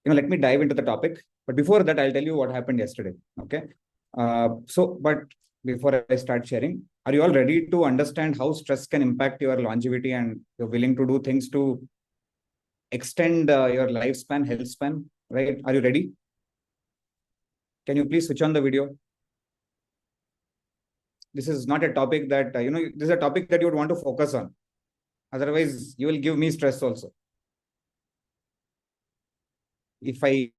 let me dive into the topic. But before that, I'll tell you what happened yesterday. Okay. But before I start sharing, are you all ready to understand how stress can impact your longevity and you're willing to do things to extend your lifespan, health span, right? Are you ready? Can you please switch on the video? This is not a topic that, this is a topic that you would want to focus on. Otherwise, you will give me stress also. If I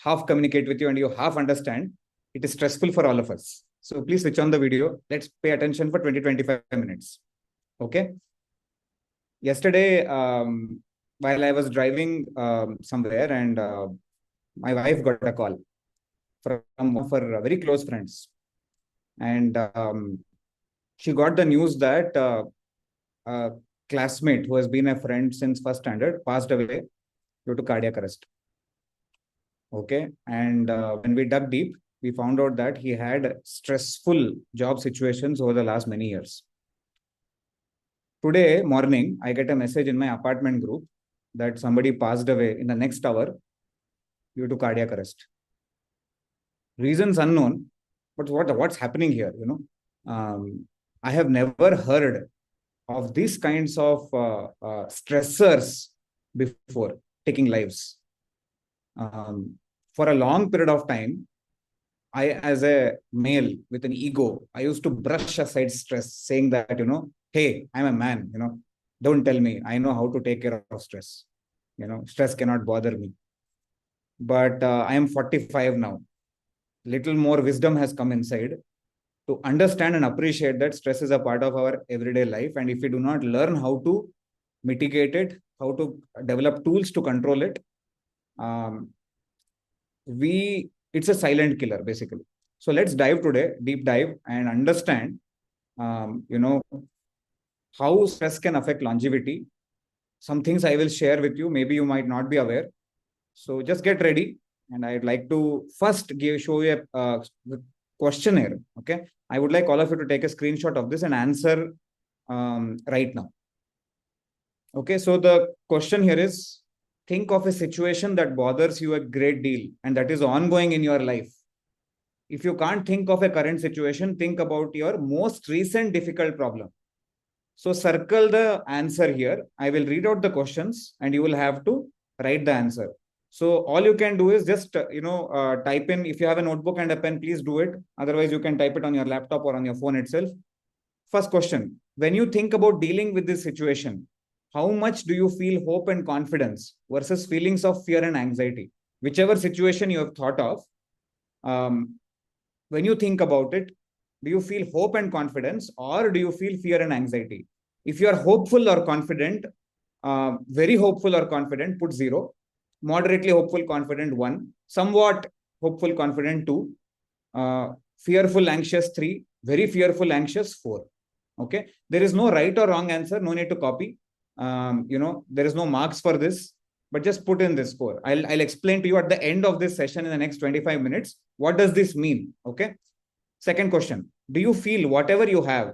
half communicate with you and you half understand, it is stressful for all of us. So please switch on the video. Let's pay attention for 20-25 minutes. Okay. Yesterday, while I was driving somewhere, and my wife got a call from one of her very close friends. And she got the news that a classmate who has been a friend since first standard passed away due to cardiac arrest. Okay. And when we dug deep, we found out that he had stressful job situations over the last many years. Today morning, I get a message in my apartment group that somebody passed away in the next hour due to cardiac arrest. Reasons unknown, but what's happening here? I have never heard of these kinds of stressors before taking lives. For a long period of time, I, as a male with an ego, I used to brush aside stress, saying that, hey, I'm a man, don't tell me. I know how to take care of stress. Stress cannot bother me. But I am 45 now. Little more wisdom has come inside to understand and appreciate that stress is a part of our everyday life. And if we do not learn how to mitigate it, how to develop tools to control it, it's a silent killer, basically. So let's dive today, deep dive, and understand, how stress can affect longevity. Some things I will share with you. Maybe you might not be aware. So just get ready. And I'd like to first show you a questionnaire. Okay. I would like all of you to take a screenshot of this and answer right now. Okay. So the question here is, think of a situation that bothers you a great deal and that is ongoing in your life. If you can't think of a current situation, think about your most recent difficult problem. So circle the answer here. I will read out the questions and you will have to write the answer. So all you can do is just, type in, if you have a notebook and a pen, please do it. Otherwise, you can type it on your laptop or on your phone itself. First question, when you think about dealing with this situation, how much do you feel hope and confidence versus feelings of fear and anxiety? Whichever situation you have thought of, when you think about it, do you feel hope and confidence or do you feel fear and anxiety? If you are hopeful or confident, very hopeful or confident, put 0. Moderately hopeful, confident, 1. Somewhat hopeful, confident, 2. Fearful, anxious, 3. Very fearful, anxious, 4. Okay. There is no right or wrong answer. No need to copy. There is no marks for this, but just put in this score. I'll explain to you at the end of this session in the next 25 minutes. What does this mean? Okay. Second question. Do you feel whatever you have,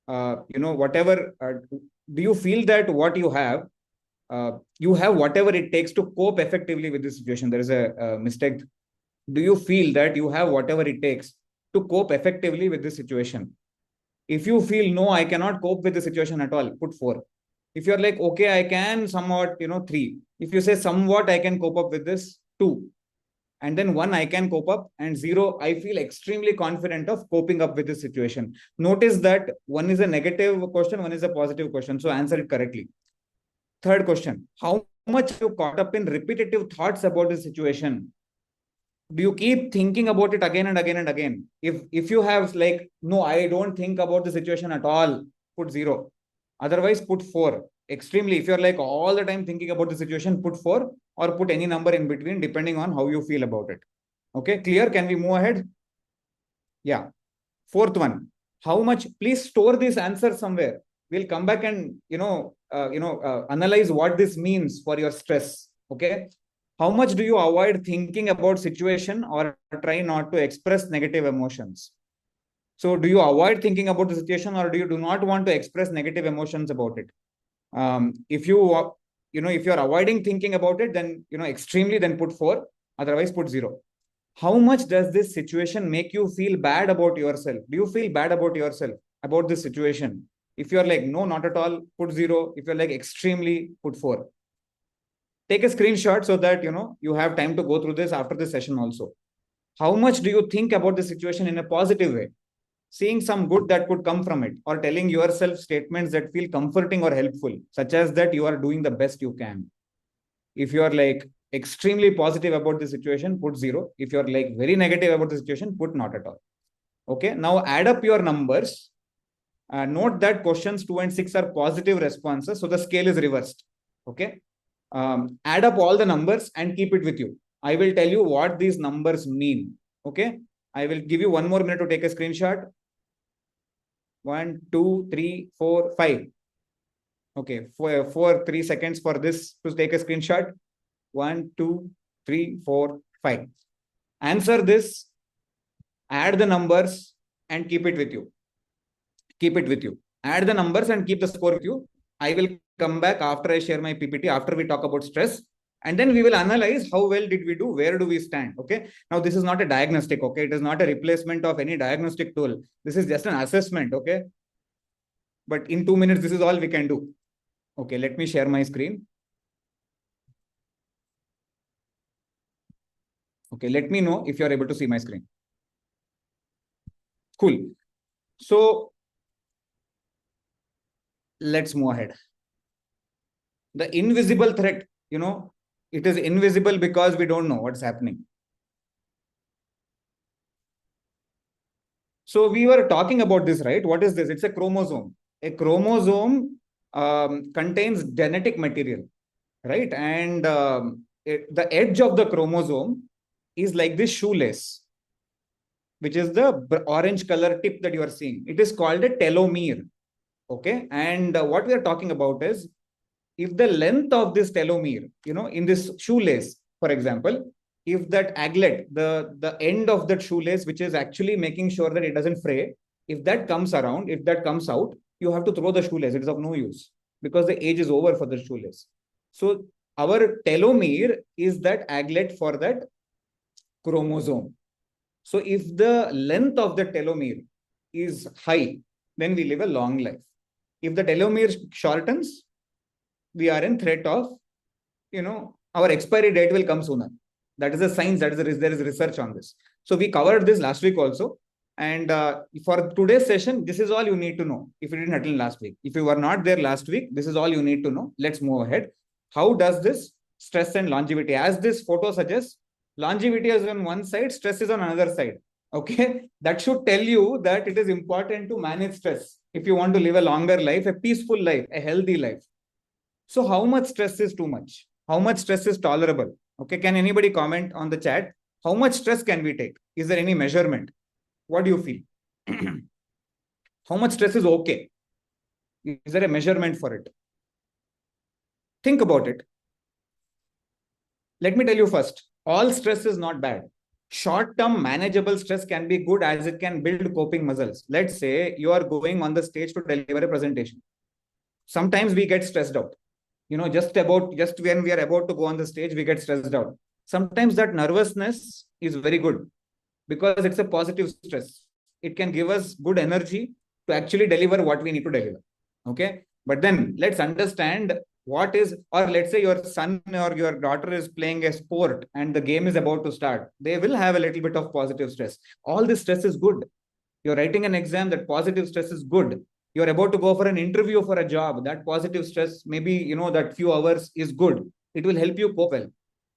do you feel that what you have whatever it takes to cope effectively with this situation? There is a mistake. Do you feel that you have whatever it takes to cope effectively with this situation? If you feel, no, I cannot cope with the situation at all, put 4. If you're like, okay, I can somewhat, 3. If you say somewhat, I can cope up with this, 2. And then 1, I can cope up, and 0, I feel extremely confident of coping up with this situation. Notice that 1 is a negative question, 1 is a positive question. So answer it correctly. Third question, how much you caught up in repetitive thoughts about the situation? Do you keep thinking about it again and again and again? If you have like, no, I don't think about the situation at all, put 0. Otherwise, put 4. Extremely, if you're like all the time thinking about the situation, put 4 or put any number in between, depending on how you feel about it. Okay, clear? Can we move ahead? Yeah. Fourth one, how much, please store this answer somewhere. We'll come back and, analyze what this means for your stress. Okay. How much do you avoid thinking about situation or try not to express negative emotions? So do you avoid thinking about the situation or do you not want to express negative emotions about it? If you if you're avoiding thinking about it, then, extremely, then put 4, otherwise put 0. How much does this situation make you feel bad about yourself? Do you feel bad about yourself, about this situation? If you're like, no, not at all, put 0. If you're like extremely, put 4. Take a screenshot so that, you have time to go through this after this session also. How much do you think about the situation in a positive way? Seeing some good that could come from it, or telling yourself statements that feel comforting or helpful, such as that you are doing the best you can. If you are like extremely positive about the situation, put 0. If you're like very negative about the situation, put not at all. Okay, now add up your numbers. Note that questions 2 and 6 are positive responses, so the scale is reversed. Okay, add up all the numbers and keep it with you. I will tell you what these numbers mean. Okay, I will give you 1 more minute to take a screenshot. 1, 2, 3, 4, 5. Okay, for 3 seconds for this to take a screenshot. 1, 2, 3, 4, 5. Answer this, add the numbers, and keep it with you. Keep it with you. Add the numbers and keep the score with you. I will come back after I share my PPT, after we talk about stress. And then we will analyze how well did we do, where do we stand. Okay. Now, this is not a diagnostic. Okay. It is not a replacement of any diagnostic tool. This is just an assessment. Okay. But in 2 minutes, this is all we can do. Okay. Let me share my screen. Okay. Let me know if you're able to see my screen. Cool. So let's move ahead. The invisible threat, it is invisible because we don't know what's happening. So we were talking about this, right? What is this? It's a chromosome. A chromosome contains genetic material, right? And the edge of the chromosome is like this shoelace, which is the orange color tip that you are seeing. It is called a telomere. Okay. And what we are talking about is, if the length of this telomere, in this shoelace, for example, if that aglet, the end of that shoelace, which is actually making sure that it doesn't fray, if that comes around, if that comes out, you have to throw the shoelace. It is of no use because the age is over for the shoelace. So our telomere is that aglet for that chromosome. So if the length of the telomere is high, then we live a long life. If the telomere shortens, we are in threat of, our expiry date will come sooner. That is a science, there is research on this. So we covered this last week also. And for today's session, this is all you need to know. If you didn't attend last week, if you were not there last week, this is all you need to know. Let's move ahead. How does this stress and longevity, as this photo suggests, longevity is on one side, stress is on another side. Okay, that should tell you that it is important to manage stress if you want to live a longer life, a peaceful life, a healthy life. So how much stress is too much? How much stress is tolerable? Okay, can anybody comment on the chat? How much stress can we take? Is there any measurement? What do you feel? How much stress is okay? Is there a measurement for it? Think about it. Let me tell you first, all stress is not bad. Short-term manageable stress can be good as it can build coping muscles. Let's say you are going on the stage to deliver a presentation. Sometimes we get stressed out. Just when we are about to go on the stage, we get stressed out. Sometimes that nervousness is very good because it's a positive stress. It can give us good energy to actually deliver what we need to deliver. Okay. But then let's understand what is, or let's say your son or your daughter is playing a sport and the game is about to start. They will have a little bit of positive stress. All this stress is good. You're writing an exam, that positive stress is good. You're about to go for an interview for a job, that positive stress, maybe, that few hours is good. It will help you cope well.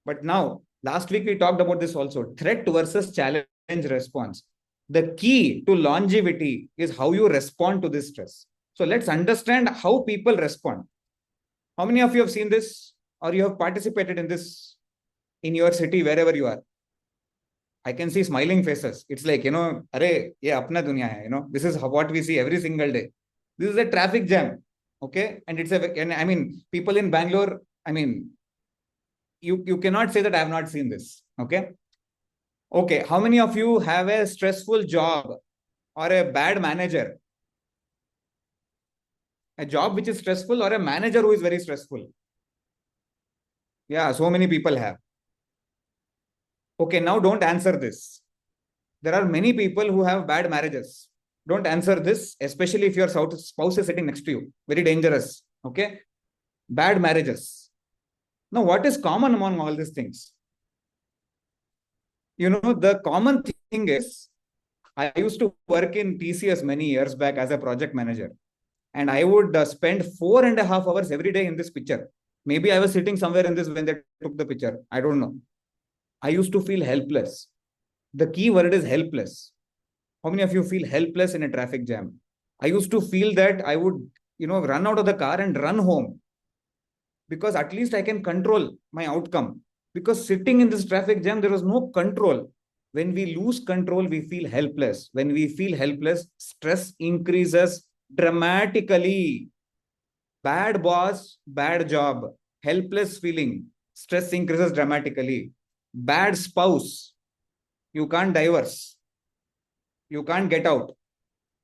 But now, last week we talked about this also, threat versus challenge response. The key to longevity is how you respond to this stress. So let's understand how people respond. How many of you have seen this or you have participated in this in your city, wherever you are? I can see smiling faces. It's like, arey, ye apna dunya hai, this is what we see every single day. This is a traffic jam. Okay. And people in Bangalore, you cannot say that I have not seen this. Okay. Okay. How many of you have a stressful job or a bad manager? A job which is stressful or a manager who is very stressful? Yeah, so many people have. Okay, now don't answer this. There are many people who have bad marriages. Don't answer this, especially if your spouse is sitting next to you. Very dangerous. Okay. Bad marriages. Now, what is common among all these things? The common thing is, I used to work in TCS many years back as a project manager, and I would spend 4.5 hours every day in this picture. Maybe I was sitting somewhere in this when they took the picture. I don't know. I used to feel helpless. The key word is helpless. How many of you feel helpless in a traffic jam? I used to feel that I would, run out of the car and run home because at least I can control my outcome. Because sitting in this traffic jam, there was no control. When we lose control, we feel helpless. When we feel helpless, stress increases dramatically. Bad boss, bad job, helpless feeling, stress increases dramatically. Bad spouse, you can't divorce, you can't get out,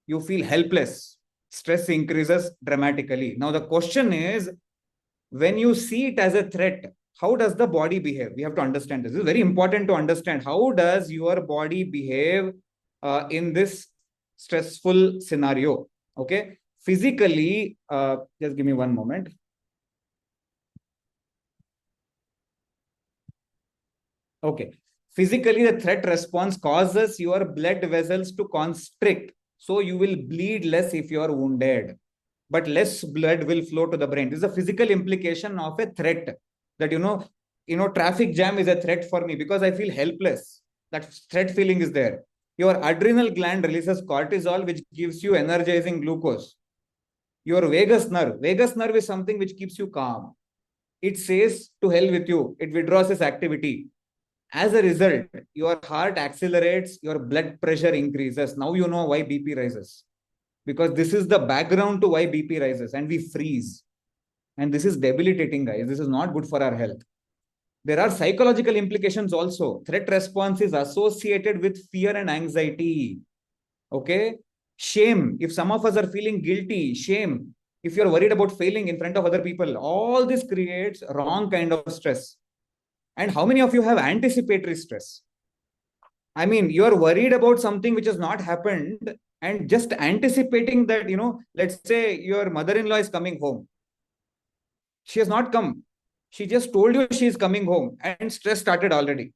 you feel helpless, stress increases dramatically. Now, the question is, when you see it as a threat, how does the body behave? We have to understand this. This is very important to understand. How does your body behave in this stressful scenario? Okay. Physically, just give me one moment. Okay. Physically, the threat response causes your blood vessels to constrict. So you will bleed less if you are wounded, but less blood will flow to the brain. This is a physical implication of a threat that, traffic jam is a threat for me because I feel helpless. That threat feeling is there. Your adrenal gland releases cortisol, which gives you energizing glucose. Your vagus nerve is something which keeps you calm. It says to hell with you. It withdraws its activity. As a result, your heart accelerates, your blood pressure increases. Now you know why BP rises. Because this is the background to why BP rises and we freeze. And this is debilitating, guys. This is not good for our health. There are psychological implications also. Threat response is associated with fear and anxiety. Okay. Shame. If some of us are feeling guilty, shame. If you're worried about failing in front of other people, all this creates wrong kind of stress. And how many of you have anticipatory stress? I mean, you're worried about something which has not happened and just anticipating that, let's say your mother-in-law is coming home. She has not come. She just told you she is coming home and stress started already.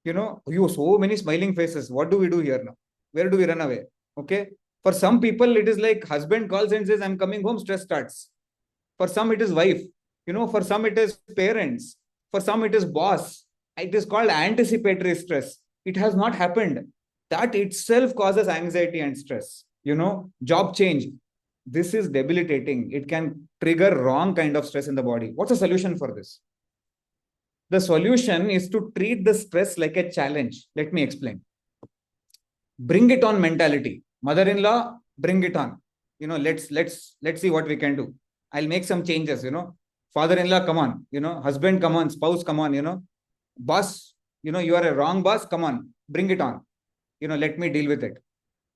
You so many smiling faces. What do we do here now? Where do we run away? Okay. For some people, it is like husband calls and says, I'm coming home, stress starts. For some, it is wife. For some, it is parents. For some, it is boss. It is called anticipatory stress. It has not happened. That itself causes anxiety and stress. Job change. This is debilitating. It can trigger wrong kind of stress in the body. What's the solution for this? The solution is to treat the stress like a challenge. Let me explain. Bring it on mentality. Mother-in-law, bring it on. Let's see what we can do. I'll make some changes. Father-in-law, come on. Husband, come on. Spouse, come on. Boss, you are a wrong boss. Come on, bring it on. Let me deal with it.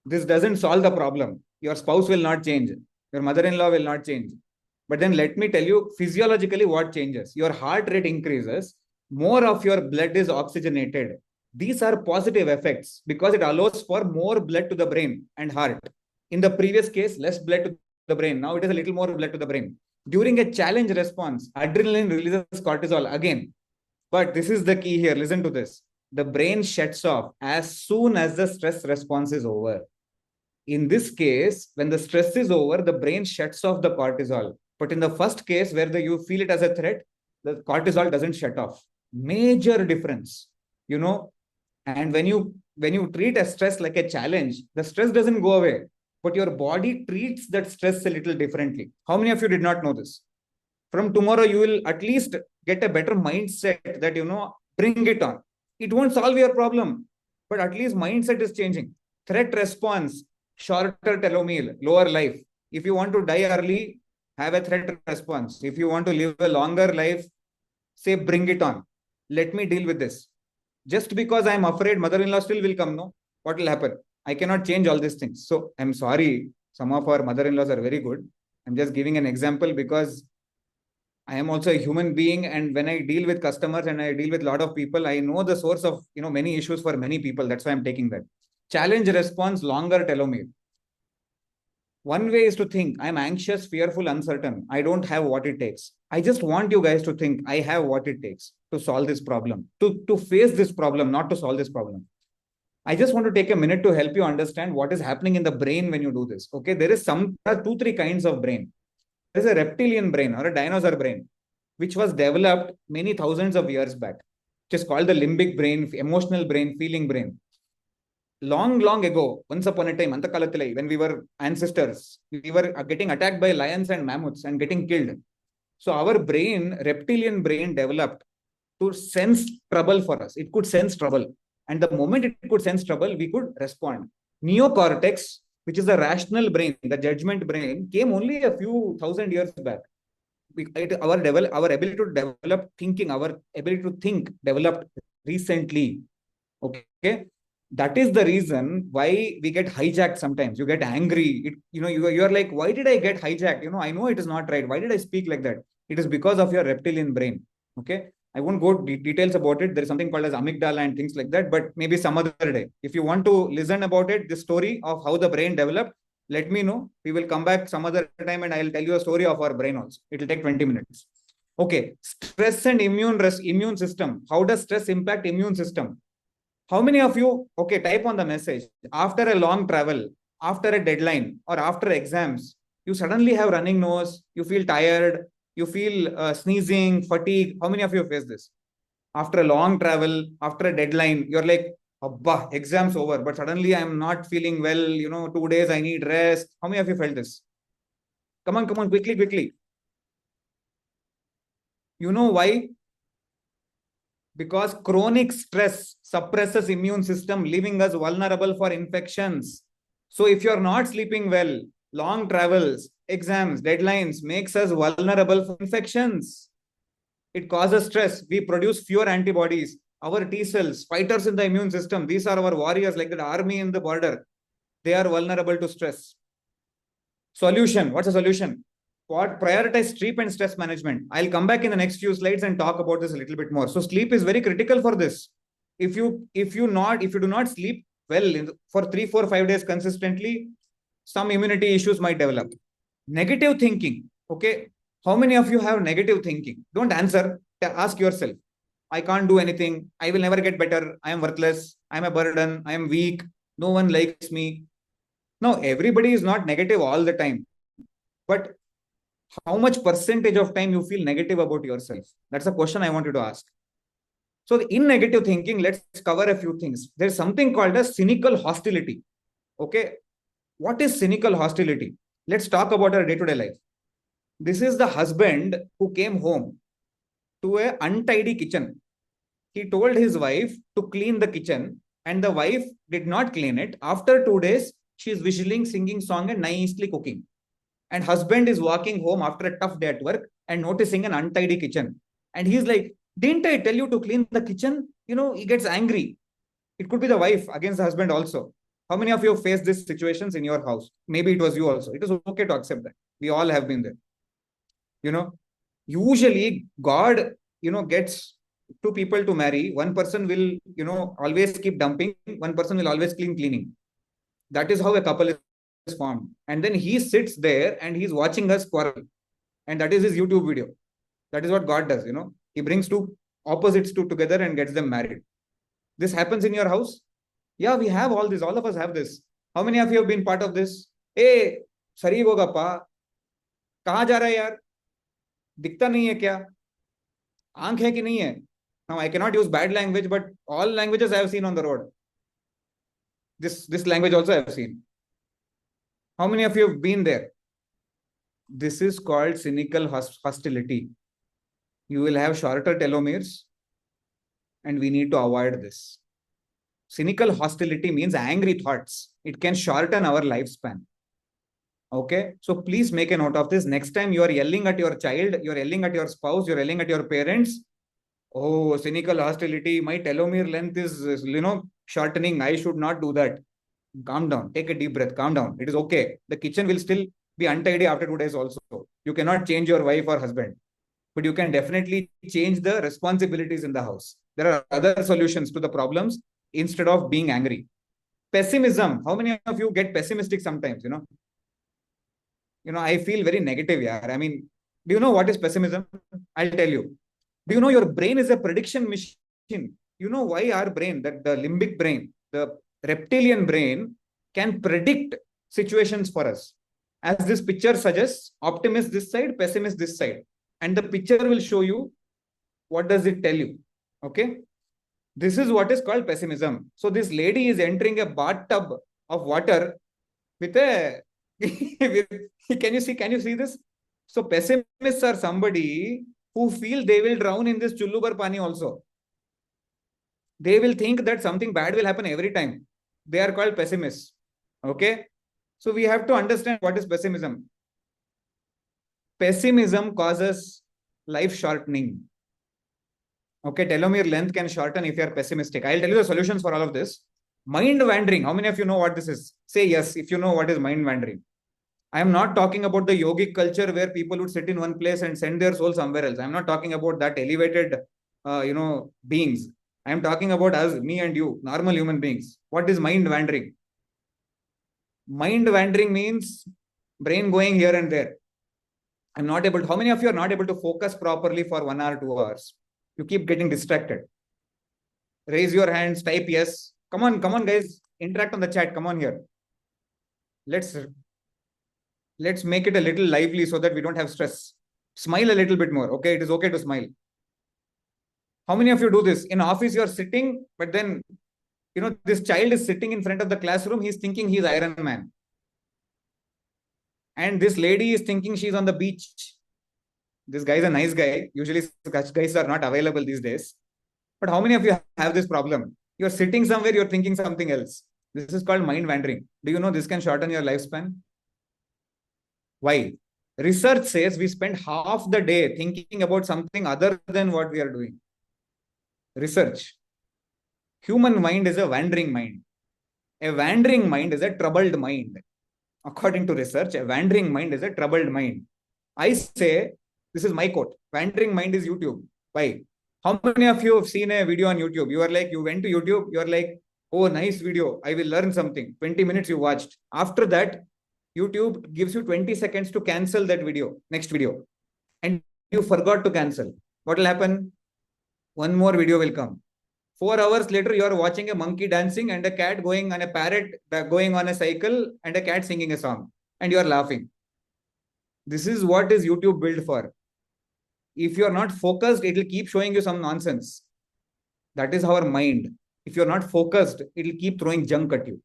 This doesn't solve the problem. Your spouse will not change. Your mother-in-law will not change. But then let me tell you physiologically what changes. Your heart rate increases. More of your blood is oxygenated. These are positive effects because it allows for more blood to the brain and heart. In the previous case, less blood to the brain. Now it is a little more blood to the brain. During a challenge response, adrenaline releases cortisol again. But this is the key here. Listen to this. The brain shuts off as soon as the stress response is over. In this case, when the stress is over, the brain shuts off the cortisol. But in the first case, where you feel it as a threat, the cortisol doesn't shut off. Major difference, And when you treat a stress like a challenge, the stress doesn't go away, but your body treats that stress a little differently. How many of you did not know this? From tomorrow, you will at least get a better mindset that, bring it on. It won't solve your problem, but at least mindset is changing. Threat response, shorter telomere, lower life. If you want to die early, have a threat response. If you want to live a longer life, say, bring it on. Let me deal with this. Just because I'm afraid mother-in-law still will come, no? What will happen? I cannot change all these things. So I'm sorry. Some of our mother-in-laws are very good. I'm just giving an example because I am also a human being, and when I deal with customers and I deal with a lot of people, I know the source of many issues for many people. That's why I'm taking that. Challenge response, longer telomere. One way is to think, I'm anxious, fearful, uncertain. I don't have what it takes. I just want you guys to think, I have what it takes to solve this problem, to face this problem, not to solve this problem. I just want to take a minute to help you understand what is happening in the brain when you do this. Okay, there are two, three kinds of brain. There is a reptilian brain or a dinosaur brain, which was developed many thousands of years back. It is called the limbic brain, emotional brain, feeling brain. Long ago, once upon a time, Antakalathilai, when we were ancestors, we were getting attacked by lions and mammoths and getting killed. So our brain, reptilian brain, developed to sense trouble for us. It could sense trouble. And the moment it could sense trouble, we could respond. Neocortex, which is the rational brain, the judgment brain, came only a few thousand years back. Our ability to develop thinking, our ability to think developed recently. Okay. That is the reason why we get hijacked sometimes. You get angry. You are like, why did I get hijacked? I know it is not right. Why did I speak like that? It is because of your reptilian brain. Okay. I won't go details about it. There is something called as amygdala and things like that, but maybe some other day. If you want to listen about it, the story of how the brain developed, let me know. We will come back some other time and I'll tell you a story of our brain also. It will take 20 minutes. Okay. Stress and immune system. How does stress impact immune system? How many of you, okay, type on the message, after a long travel, after a deadline, or after exams, you suddenly have running nose, you feel tired, you feel sneezing, fatigue. How many of you face this? After a long travel, after a deadline, you're like, Abba, exam's over, but suddenly I'm not feeling well, 2 days I need rest. How many of you felt this? Come on, quickly. You know why? Because chronic stress suppresses immune system, leaving us vulnerable for infections. So if you're not sleeping well, long travels, exams, deadlines makes us vulnerable for infections. It causes stress. We produce fewer antibodies. Our T cells, fighters in the immune system, these are our warriors like the army in the border. They are vulnerable to stress. Solution. What's the solution? What prioritize sleep and stress management. I'll come back in the next few slides and talk about this a little bit more. So sleep is very critical for this. If you do not sleep well for 3, 4, 5 days consistently, some immunity issues might develop. Negative thinking. Okay. How many of you have negative thinking? Don't answer. Ask yourself. I can't do anything. I will never get better. I am worthless. I am a burden. I am weak. No one likes me. Now, everybody is not negative all the time. But how much percentage of time you feel negative about yourself? That's a question I want you to ask. So in negative thinking, let's cover a few things. There's something called as cynical hostility. Okay. What is cynical hostility? Let's talk about our day-to-day life. This is the husband who came home to an untidy kitchen. He told his wife to clean the kitchen and the wife did not clean it. After 2 days, she is whistling, singing song and nicely cooking. And husband is walking home after a tough day at work and noticing an untidy kitchen. And he's like, didn't I tell you to clean the kitchen? He gets angry. It could be the wife against the husband also. How many of you have faced these situations in your house? Maybe it was you also. It is okay to accept that. We all have been there. Usually God, gets two people to marry. One person will, always keep dumping. One person will always cleaning. That is how a couple is formed. And then he sits there and he's watching us quarrel. And that is his YouTube video. That is what God does, He brings two opposites together and gets them married. This happens in your house? Yeah, we have all this. All of us have this. How many of you have been part of this? Hey, sari hoga pa. Kahan ja raha hai yaar? Dikhta nahi hai kya? Aankh hai ki nahi hai? Now, I cannot use bad language, but all languages I have seen on the road. This language also I have seen. How many of you have been there? This is called cynical hostility. You will have shorter telomeres and we need to avoid this. Cynical hostility means angry thoughts. It can shorten our lifespan. Okay. So please make a note of this. Next time you are yelling at your child, you're yelling at your spouse, you're yelling at your parents. Oh, cynical hostility. My telomere length is, shortening. I should not do that. Calm down. Take a deep breath. Calm down. It is okay. The kitchen will still be untidy after 2 days also. You cannot change your wife or husband. but you can definitely change the responsibilities in the house. There are other solutions to the problems instead of being angry. Pessimism. How many of you get pessimistic sometimes? I feel very negative. Yeah. I mean, do you know what is pessimism? I'll tell you. Do you know your brain is a prediction machine? You know why our brain, that the limbic brain, the reptilian brain, can predict situations for us. As this picture suggests, optimist this side, pessimist this side. And the picture will show you what does it tell you. Okay. This is what is called pessimism. So this lady is entering a bathtub of water with a can you see this? So pessimists are somebody who feel they will drown in this chullubar pani also. They will think that something bad will happen every time. They are called pessimists. Okay. So we have to understand what is pessimism. Pessimism causes life shortening. Okay, telomere length can shorten if you are pessimistic. I'll tell you the solutions for all of this. Mind wandering. How many of you know what this is? Say yes if you know what is mind wandering. I am not talking about the yogic culture where people would sit in one place and send their soul somewhere else. I'm not talking about that elevated, beings. I am talking about us, me and you, normal human beings. What is mind wandering? Mind wandering means brain going here and there. I'm not able to, how many of you are not able to focus properly for 1 hour, 2 hours? You keep getting distracted. Raise your hands, type yes. Come on, guys. Interact on the chat. Come on here. Let's make it a little lively so that we don't have stress. Smile a little bit more. Okay, it is okay to smile. How many of you do this? In office, you're sitting, but then, this child is sitting in front of the classroom. He's thinking he's Iron Man. And this lady is thinking she's on the beach. This guy is a nice guy. Usually, such guys are not available these days. But how many of you have this problem? You're sitting somewhere, you're thinking something else. This is called mind wandering. Do you know this can shorten your lifespan? Why? Research says we spend half the day thinking about something other than what we are doing. Research. Human mind is a wandering mind. A wandering mind is a troubled mind. According to research, a wandering mind is a troubled mind. I say, this is my quote, wandering mind is YouTube. Why? How many of you have seen a video on YouTube? You went to YouTube, you are like, oh, nice video. I will learn something. 20 minutes you watched. After that, YouTube gives you 20 seconds to cancel that video, next video. And you forgot to cancel. What will happen? One more video will come. 4 hours later, you are watching a monkey dancing and a cat going on a parrot going on a cycle and a cat singing a song. And you are laughing. This is what is YouTube built for. If you are not focused, it will keep showing you some nonsense. That is our mind. If you're not focused, it will keep throwing junk at you.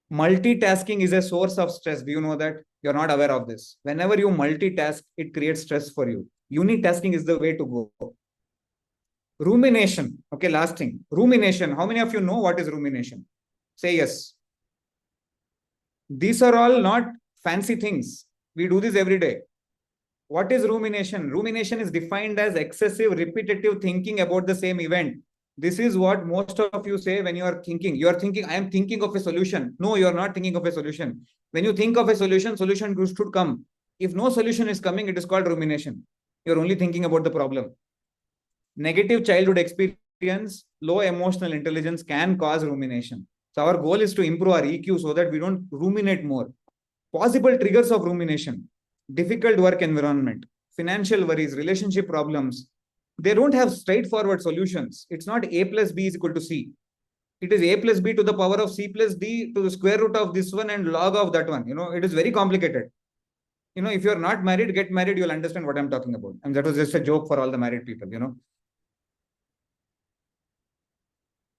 Multitasking is a source of stress. Do you know that? You're not aware of this. Whenever you multitask, it creates stress for you. Unitasking is the way to go. Rumination. Okay, last thing. Rumination. How many of you know what is rumination? Say yes. These are all not fancy things. We do this every day. What is rumination? Rumination is defined as excessive, repetitive thinking about the same event. This is what most of you say when you are thinking. You are thinking, I am thinking of a solution. No, you are not thinking of a solution. When you think of a solution should come. If no solution is coming, it is called rumination. You're only thinking about the problem. Negative childhood experience, low emotional intelligence can cause rumination. So our goal is to improve our EQ so that we don't ruminate more. Possible triggers of rumination: difficult work environment, financial worries, relationship problems. They don't have straightforward solutions. It's not A plus B is equal to C. It is A plus B to the power of C plus D to the square root of this one and log of that one. It is very complicated. If you're not married, get married, you'll understand what I'm talking about. And that was just a joke for all the married people,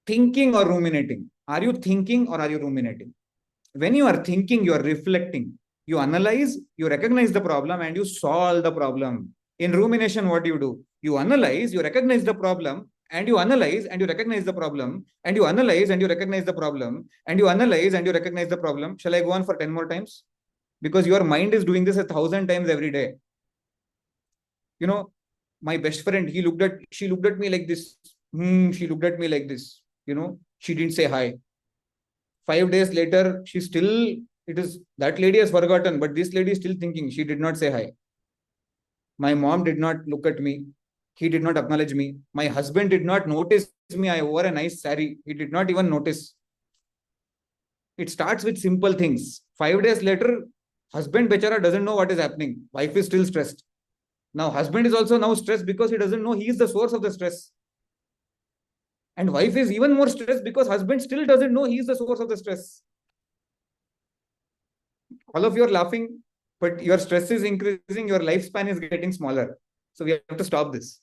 Thinking or ruminating? Are you thinking or are you ruminating? When you are thinking, you are reflecting. You analyze, you recognize the problem, and you solve the problem. In rumination, what do? You analyze, you recognize the problem, and you analyze and you recognize the problem, and you analyze and you recognize the problem, and you analyze and you recognize the problem. Shall I go on for 10 more times? Because your mind is doing this 1,000 times every day. My best friend, she looked at me like this. She looked at me like this. She didn't say hi. 5 days later, that lady has forgotten, but this lady is still thinking. She did not say hi. My mom did not look at me. He did not acknowledge me. My husband did not notice me. I wore a nice sari. He did not even notice. It starts with simple things. 5 days later, husband bechara doesn't know what is happening. Wife is still stressed. Now, husband is also now stressed because he doesn't know he is the source of the stress. And wife is even more stressed because husband still doesn't know he is the source of the stress. All of you are laughing, but your stress is increasing, your lifespan is getting smaller. So we have to stop this.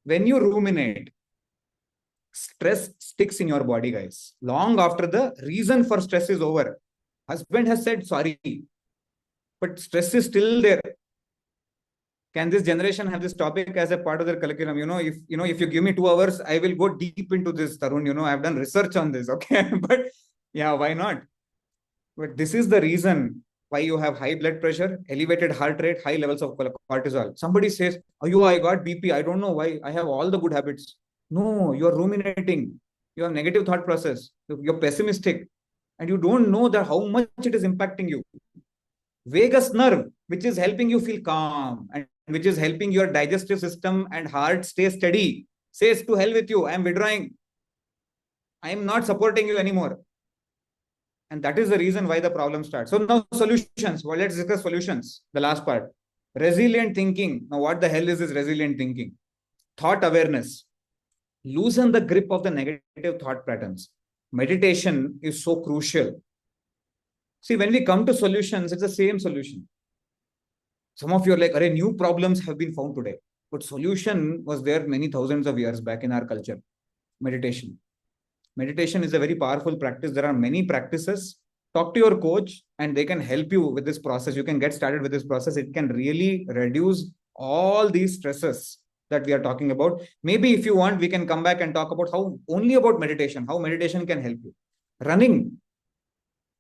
When you ruminate, stress sticks in your body, guys. Long after the reason for stress is over. Husband has said sorry, but stress is still there. Can this generation have this topic as a part of their curriculum? If you give me 2 hours, I will go deep into this, Tarun. I've done research on this, okay? But yeah, why not? But this is the reason why you have high blood pressure, elevated heart rate, high levels of cortisol. Somebody says, oh, I got BP. I don't know why. I have all the good habits. No, you're ruminating. You have negative thought process. You're pessimistic. And you don't know that how much it is impacting you. Vagus nerve, which is helping you feel calm and which is helping your digestive system and heart stay steady, says to hell with you. I am withdrawing. I am not supporting you anymore. And that is the reason why the problem starts. So now solutions. Well, let's discuss solutions. The last part. Resilient thinking. Now, what the hell is this resilient thinking? Thought awareness. Loosen the grip of the negative thought patterns. Meditation is so crucial. See, when we come to solutions, it's the same solution. Some of you are like, new problems have been found today. But solution was there many thousands of years back in our culture. Meditation. Meditation is a very powerful practice. There are many practices. Talk to your coach and they can help you with this process. You can get started with this process. It can really reduce all these stresses that we are talking about. Maybe if you want, we can come back and talk about only about meditation, how meditation can help you. Running.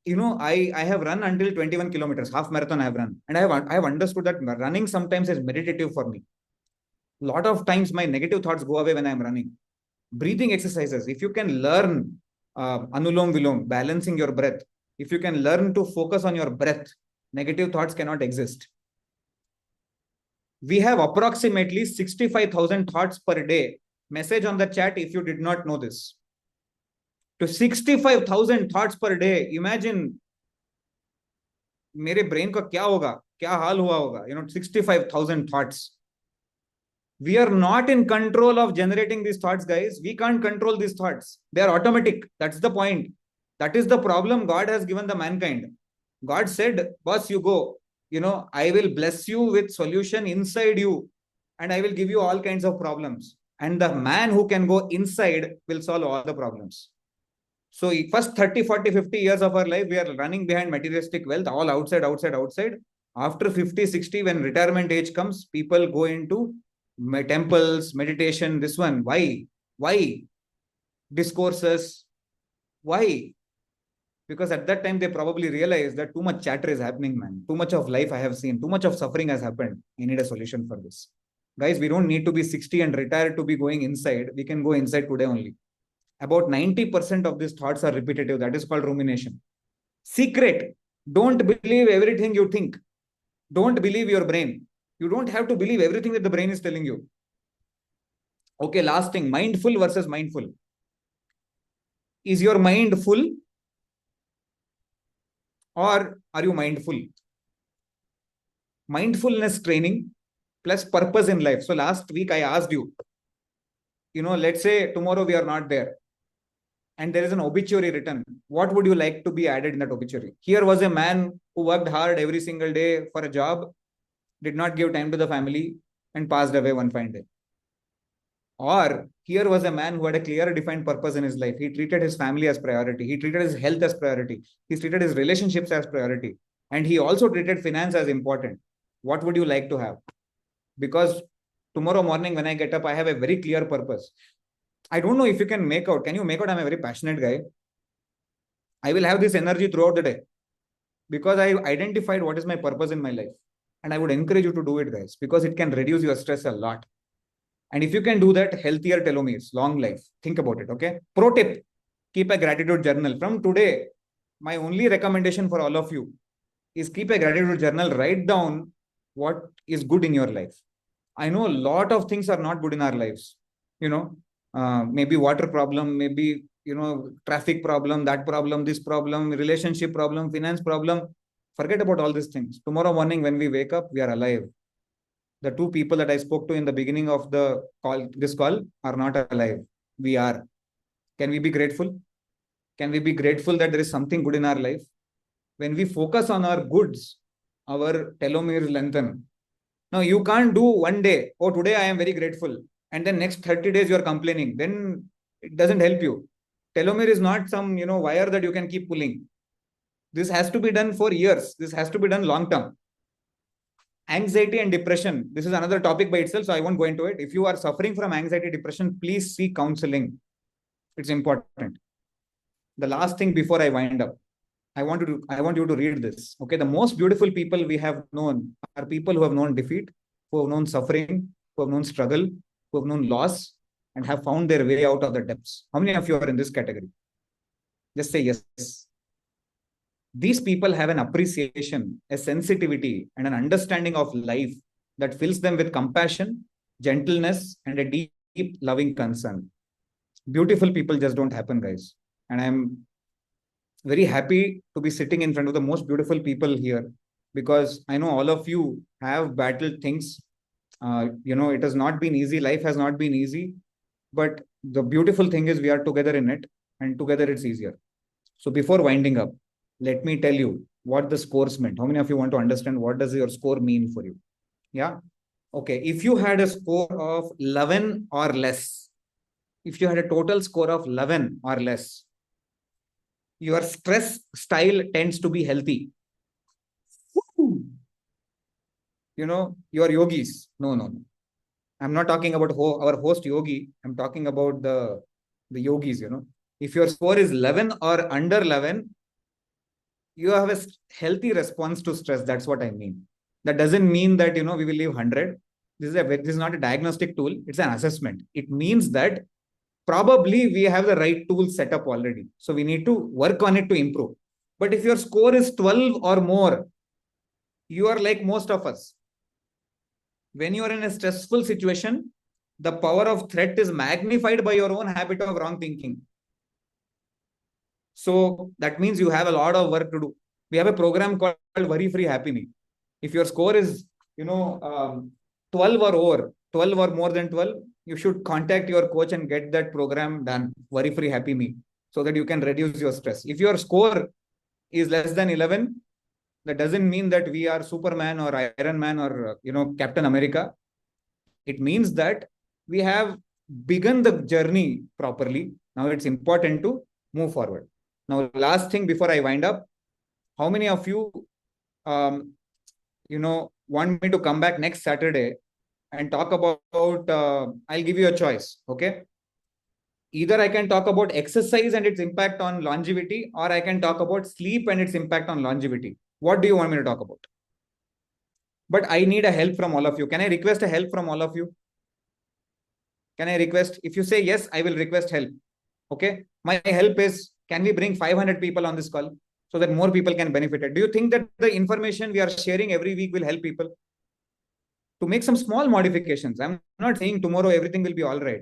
I have run until 21 kilometers, half marathon I have run. And I have understood that running sometimes is meditative for me. A lot of times my negative thoughts go away when I'm running. Breathing exercises. If you can learn anulom vilom, balancing your breath. If you can learn to focus on your breath, negative thoughts cannot exist. We have approximately 65,000 thoughts per day. Message on the chat if you did not know this. To 65,000 thoughts per day. Imagine मेरे brain को क्या होगा, क्या हाल हुआ होगा, 65,000 thoughts. We are not in control of generating these thoughts, guys. We can't control these thoughts. They are automatic. That's the point. That is the problem God has given the mankind. God said, boss, you go. I will bless you with solution inside you. And I will give you all kinds of problems. And the man who can go inside will solve all the problems. So first 30, 40, 50 years of our life, we are running behind materialistic wealth, all outside. After 50, 60, when retirement age comes, people go into temples, meditation, this one. Why? Discourses. Why? Because at that time, they probably realize that too much chatter is happening, man. Too much of life I have seen. Too much of suffering has happened. I need a solution for this. Guys, we don't need to be 60 and retired to be going inside. We can go inside today only. About 90% of these thoughts are repetitive. That is called rumination. Secret. Don't believe everything you think. Don't believe your brain. You don't have to believe everything that the brain is telling you. Okay, last thing. Mindful versus mindful. Is your mind full? Or are you mindful? Mindfulness training plus purpose in life. So last week I asked you, let's say tomorrow we are not there. And there is an obituary written. What would you like to be added in that obituary? Here was a man who worked hard every single day for a job, did not give time to the family, and passed away one fine day. Or here was a man who had a clear, defined purpose in his life. He treated his family as priority. He treated his health as priority. He treated his relationships as priority. And he also treated finance as important. What would you like to have? Because tomorrow morning when I get up, I have a very clear purpose. I don't know if you can make out. Can you make out? I'm a very passionate guy. I will have this energy throughout the day because I identified what is my purpose in my life. And I would encourage you to do it, guys, because it can reduce your stress a lot. And if you can do that, healthier telomeres, long life. Think about it, okay? Pro tip, keep a gratitude journal. From today, my only recommendation for all of you is keep a gratitude journal. Write down what is good in your life. I know a lot of things are not good in our lives. Maybe water problem, maybe, traffic problem, that problem, this problem, relationship problem, finance problem. Forget about all these things. Tomorrow morning, when we wake up, we are alive. The two people that I spoke to in the beginning of this call are not alive. We are. Can we be grateful? Can we be grateful that there is something good in our life? When we focus on our goods, our telomeres lengthen. Now, you can't do one day, oh, today I am very grateful, and then next 30 days you are complaining. Then it doesn't help you. Telomere is not some, wire that you can keep pulling. This has to be done for years. This has to be done long term. Anxiety and depression. This is another topic by itself, so I won't go into it. If you are suffering from anxiety, depression, please seek counseling. It's important. The last thing before I wind up, I want you to read this. Okay, the most beautiful people we have known are people who have known defeat, who have known suffering, who have known struggle, who have known loss, and have found their way out of the depths. How many of you are in this category? Just say yes. These people have an appreciation, a sensitivity, and an understanding of life that fills them with compassion, gentleness, and a deep, loving concern. Beautiful people just don't happen, guys. And I'm very happy to be sitting in front of the most beautiful people here, because I know all of you have battled things. It has not been easy. Life has not been easy. But the beautiful thing is we are together in it, and together it's easier. So before winding up, let me tell you what the scores meant. How many of you want to understand what does your score mean for you? Yeah. Okay. If you had a score of 11 or less, if you had a total score of 11 or less, your stress style tends to be healthy. Your yogis. No. I'm not talking about our host yogi. I'm talking about the yogis, If your score is 11 or under 11, you have a healthy response to stress. That's what I mean. That doesn't mean that, we will leave 100. This is not a diagnostic tool. It's an assessment. It means that probably we have the right tools set up already. So we need to work on it to improve. But if your score is 12 or more, you are like most of us. When you are in a stressful situation, the power of threat is magnified by your own habit of wrong thinking. So that means you have a lot of work to do. We have a program called Worry Free Happy Me. If your score is, 12 or over, 12 or more than 12, you should contact your coach and get that program done, Worry Free Happy Me, so that you can reduce your stress. If your score is less than 11, that doesn't mean that we are Superman or Iron Man or, Captain America. It means that we have begun the journey properly. Now it's important to move forward. Now, last thing before I wind up, how many of you, want me to come back next Saturday and talk about, I'll give you a choice, okay? Either I can talk about exercise and its impact on longevity, or I can talk about sleep and its impact on longevity. What do you want me to talk about? But I need a help from all of you. Can I request a help from all of you? Can I request? If you say yes, I will request help. Okay. My help is, can we bring 500 people on this call so that more people can benefit it? Do you think that the information we are sharing every week will help people? To make some small modifications. I'm not saying tomorrow everything will be all right.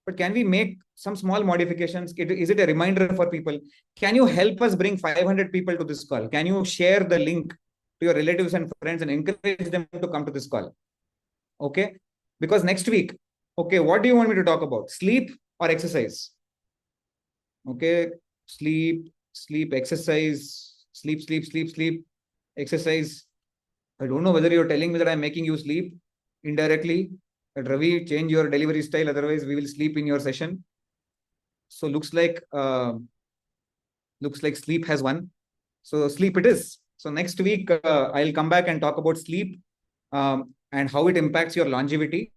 But can we make some small modifications? Is it a reminder for people? Can you help us bring 500 people to this call? Can you share the link to your relatives and friends and encourage them to come to this call? Okay. Because next week, okay, what do you want me to talk about? Sleep or exercise? Okay. Sleep, exercise, sleep, exercise. I don't know whether you're telling me that I'm making you sleep indirectly. But Ravi, change your delivery style. Otherwise, we will sleep in your session. So looks like sleep has won. So sleep it is. So next week, I'll come back and talk about sleep and how it impacts your longevity.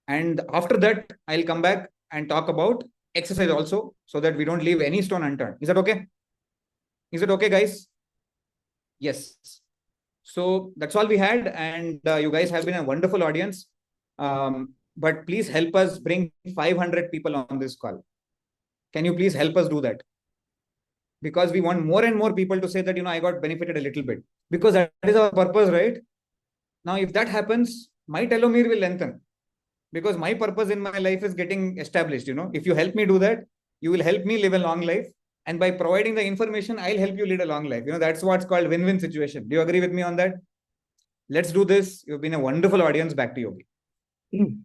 And after that, I'll come back and talk about exercise also, so that we don't leave any stone unturned. Is that okay? Is it okay, guys? Yes. So that's all we had. And you guys have been a wonderful audience. But please help us bring 500 people on this call. Can you please help us do that? Because we want more and more people to say that, I got benefited a little bit. Because that is our purpose, right? Now, if that happens, my telomere will lengthen because my purpose in my life is getting established. If you help me do that, you will help me live a long life. And by providing the information, I'll help you lead a long life. That's what's called win-win situation. Do you agree with me on that? Let's do this. You've been a wonderful audience. Back to you.